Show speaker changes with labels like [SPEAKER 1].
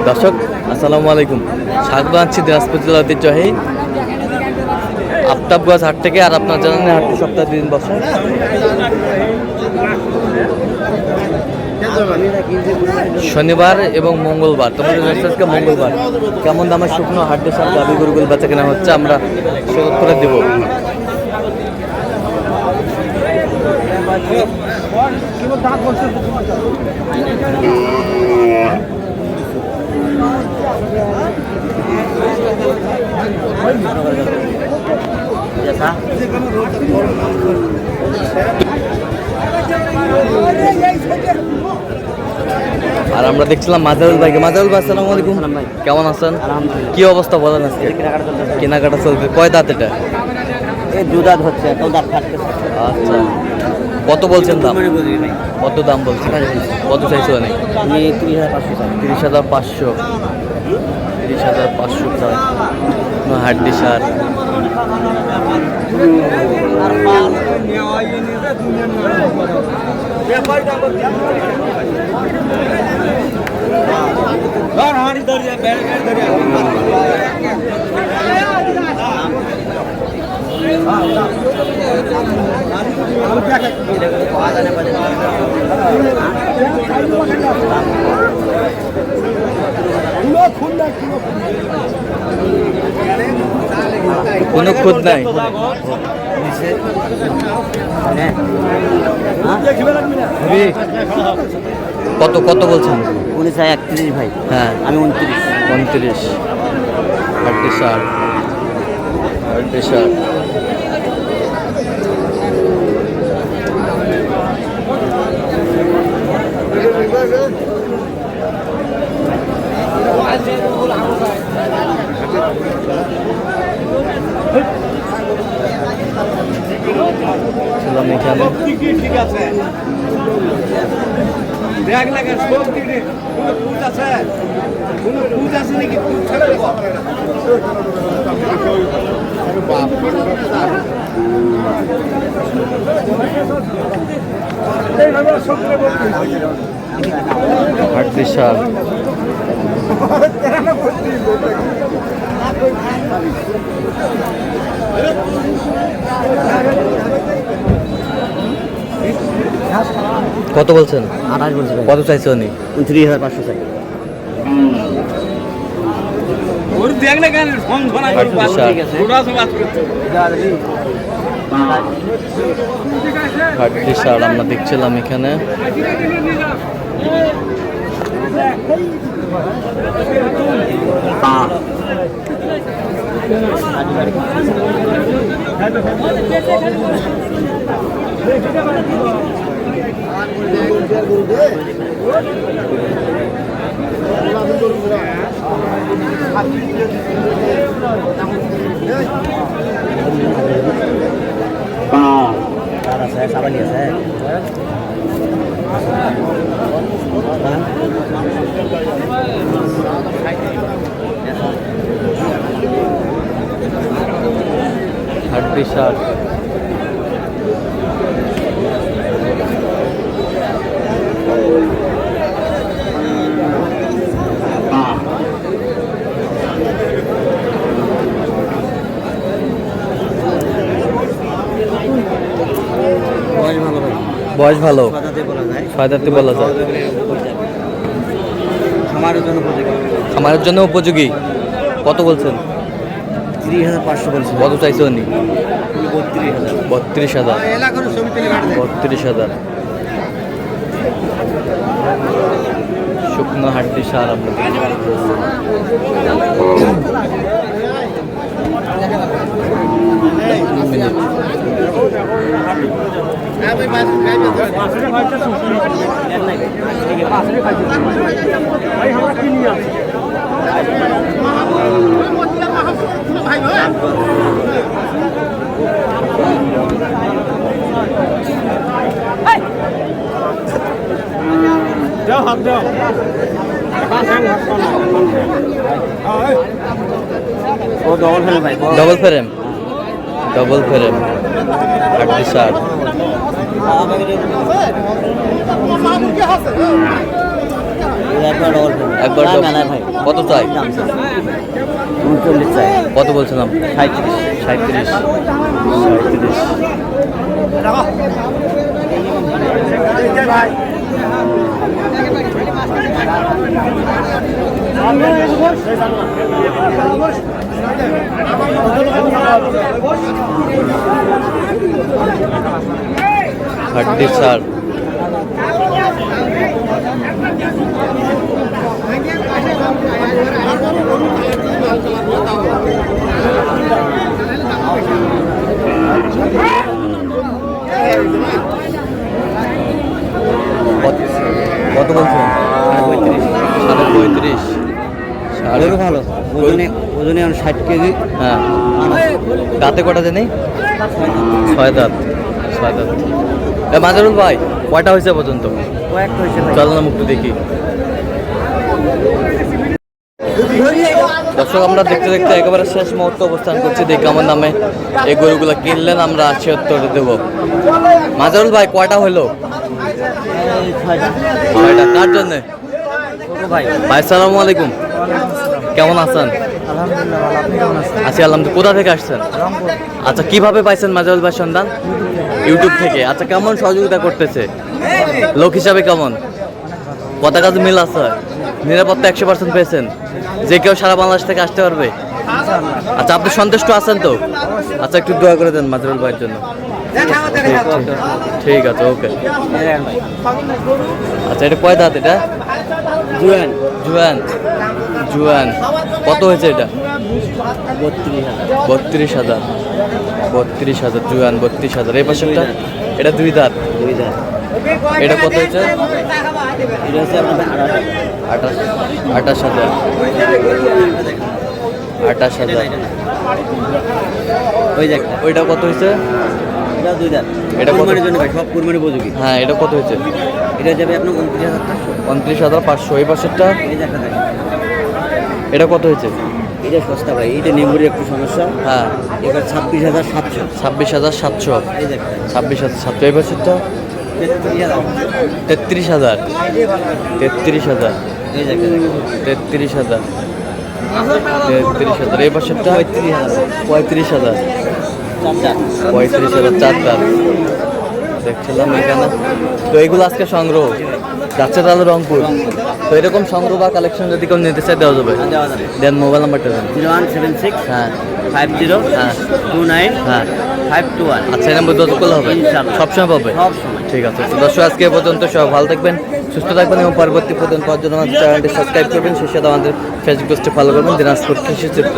[SPEAKER 1] দর্শক আসসালামু আলাইকুম, স্বাগত আছি দিনাজপুর জেলা ঐতিহ্যবাহী আফতাবগঞ্জ হাট থেকে। আর আপনার জানেন হাটটি সপ্তাহে 2 দিন বসে, শনিবার এবং মঙ্গলবার। তোমাদের আজকে মঙ্গলবার। কেমন দামের শুকনো হাটের সাথে গাভী গরুগুলো বেচা কেনা হচ্ছে আমরা সতর্ক করে দেব। আর আমরা দেখছিলাম মাজারুল ভাইকে। মাজারুল ভাই আসসালামু আলাইকুম, কেমন আছেন? কি অবস্থা বলেন আজকে? কেনাকাটা চলছে। কয় দাঁত এটা?
[SPEAKER 2] এই 2 দাঁত হচ্ছে, একটা দাঁত ফাটতেছে।
[SPEAKER 1] আচ্ছা, কত বলছেন দাম? কত দাম বলছেন? কত চাইছো অনেক?
[SPEAKER 2] আমি 30,500 চাই।
[SPEAKER 1] 30,500। 30,500 চাই। হাড্ডি সার। কোনো খুদ নাই। কত কত বলছেন?
[SPEAKER 2] 31 ভাই।
[SPEAKER 1] হ্যাঁ,
[SPEAKER 2] আমি 29।
[SPEAKER 1] 29। হাড্ডি সার। হাড্ডি সার। এখানে
[SPEAKER 3] ঠিক আছে, দেখ না কেন সব দিকে কোনো পুজ আছে, কোনো পুজ আছে নাকি? পুজ থাকবে
[SPEAKER 1] হাড্ডি সার। কত বলছেন?
[SPEAKER 2] 28 বলছি।
[SPEAKER 1] কত চাইছো উনি?
[SPEAKER 2] 29,500 চাই।
[SPEAKER 3] ওর দেখ না কেন ফোন ধরা করে বাস ঠিক আছে, ওরা সব বাস করছে।
[SPEAKER 1] হাড্ডি সার আমরা দেখছিলাম এখানে।
[SPEAKER 2] সাবানি আছে।
[SPEAKER 1] হাড্ডি সার। বয়স ভালো, ফায়দাতে বলা যায়। খামারের জন্য উপযোগী। কত বলছেন?
[SPEAKER 2] 30,500 বলছি।
[SPEAKER 1] কত চাইছো উনি?
[SPEAKER 2] 32,000।
[SPEAKER 1] 32,000। শুকনো হাড্ডি সার আপনাদের। डबल फ्रेम हाड्डी सार
[SPEAKER 2] डबल फ्रेम
[SPEAKER 1] একবার
[SPEAKER 2] দাম মেলায় ভাই।
[SPEAKER 1] কত চাই?
[SPEAKER 2] দাম চাই 39 চাই।
[SPEAKER 1] কত বলছিলাম?
[SPEAKER 2] 37।
[SPEAKER 1] 37। হাড্ডি সার কত বলছেন? 35।
[SPEAKER 2] গরু ভালো ওজনে 60 কেজি।
[SPEAKER 1] হ্যাঁ, দাঁতে কটা জানি? 6 দাঁত। মাজারুল ভাই কয়টা হয়েছে পর্যন্ত?
[SPEAKER 2] কয়েকটা হয়েছে ভাই।
[SPEAKER 1] চল না মুক্তি দেখি। দর্শক আমরা দেখতে দেখতে একেবারে শেষ মুহূর্তে অবস্থান করছি। দেখি আমার নামে এই গরুগুলো কিনলেন, আমরা 80 দেবো। মাজারুল ভাই কয়টা হলো?
[SPEAKER 2] এই 6টা।
[SPEAKER 1] 6টা। কার জন্যে?
[SPEAKER 2] ছোট ভাই।
[SPEAKER 1] ভাই সালামু আলাইকুম, কেমন আছেন?
[SPEAKER 2] আলহামদুলিল্লাহ ভালো। আপনি কেমন আছেন?
[SPEAKER 1] আছি আলহামদুলিল্লাহ। কোথা থেকে আসছেন?
[SPEAKER 2] রংপুর।
[SPEAKER 1] আচ্ছা, কিভাবে পাইছেন মাজারুল ভাই সন্ধান? ইউটিউব থেকে। আচ্ছা, কেমন সহযোগিতা করতেছে? লোক হিসাবে কেমন? কথা কাজ মিল আছে? নিরাপত্তা 100% পেয়েছেন? যে কেউ সারা বাংলাদেশ থেকে আসতে পারবে? আচ্ছা, আপনি সন্তুষ্ট আছেন তো? আচ্ছা, একটু দোয়া করে দেন মাজারুল ভাইয়ের জন্য। ঠিক আছে, ওকে। আচ্ছা, এটা কয় দাঁত? এটা
[SPEAKER 2] জুয়ান।
[SPEAKER 1] জুয়ান। কত হয়েছে এটা?
[SPEAKER 2] 32,000।
[SPEAKER 1] 32,000 জুয়ান। 32,000। এই পাশেরটা? এটা 2 দাঁত।
[SPEAKER 2] 2 দাঁত।
[SPEAKER 1] এটা কত হয়েছে?
[SPEAKER 2] এটা হচ্ছে আপনার
[SPEAKER 1] 28,000। 28,000।
[SPEAKER 2] ওই যে একটা।
[SPEAKER 1] ওইটা কত হয়েছে?
[SPEAKER 2] এটা 2 দাঁত।
[SPEAKER 1] এটা কত?
[SPEAKER 2] কুরবানির জন্য ভাই, সব কুরবানি উপযোগী।
[SPEAKER 1] হ্যাঁ, এটা কত হয়েছে?
[SPEAKER 2] এটা যাবে আপনার 29,500।
[SPEAKER 1] 29,500। এই পাশেরটা?
[SPEAKER 2] এই যে একটা ভাই।
[SPEAKER 1] এটা কত হয়েছে?
[SPEAKER 2] এটা সস্তা ভাই, এটা নেমুরের একটু সমস্যা।
[SPEAKER 1] হ্যাঁ,
[SPEAKER 2] এবার 26,700।
[SPEAKER 1] 26,700।
[SPEAKER 2] এই যে একটা।
[SPEAKER 1] 26,700। এই পাশেরটা?
[SPEAKER 2] 33,000।
[SPEAKER 1] 33,000। 33,000।
[SPEAKER 2] এই যে একটা দেখুন।
[SPEAKER 1] 33,000। 33,000। এই পাশেরটা?
[SPEAKER 2] 35,000।
[SPEAKER 1] 35,000।
[SPEAKER 2] 4 দাঁত।
[SPEAKER 1] 35,000। 4 দাঁত। দেখছিলাম এখানে। তো এইগুলো আজকে সংগ্রহ যাচ্ছে তাহলে রংপুর। তো এরকম সংগ্রহ বা কালেকশন যদি কেউ নিতে চাই দেওয়া যাবে?
[SPEAKER 2] দেওয়া যাবে।
[SPEAKER 1] দেন মোবাইল নাম্বারটা দেন।
[SPEAKER 2] 0176
[SPEAKER 1] হ্যাঁ
[SPEAKER 2] 50
[SPEAKER 1] হ্যাঁ
[SPEAKER 2] 29
[SPEAKER 1] হ্যাঁ।
[SPEAKER 2] 521।
[SPEAKER 1] আচ্ছা, এই নাম্বার যোগাযোগ করলে হবে?
[SPEAKER 2] ইনশাআল্লাহ।
[SPEAKER 1] সবসময় পাবে?
[SPEAKER 2] সব সময়।
[SPEAKER 1] ঠিক আছে। তো দর্শক আজকে এ পর্যন্ত, সব ভালো থাকবেন, সুস্থ থাকবেন এবং পরবর্তী পর্যন্ত পাওয়ার জন্য আমাদের চ্যানেলটি সাবস্ক্রাইব করবেন। সেই সাথে আমাদের ফেসবুক পেজটি ফলো করবেন, দিনাজপুর কৃষি চিত্র।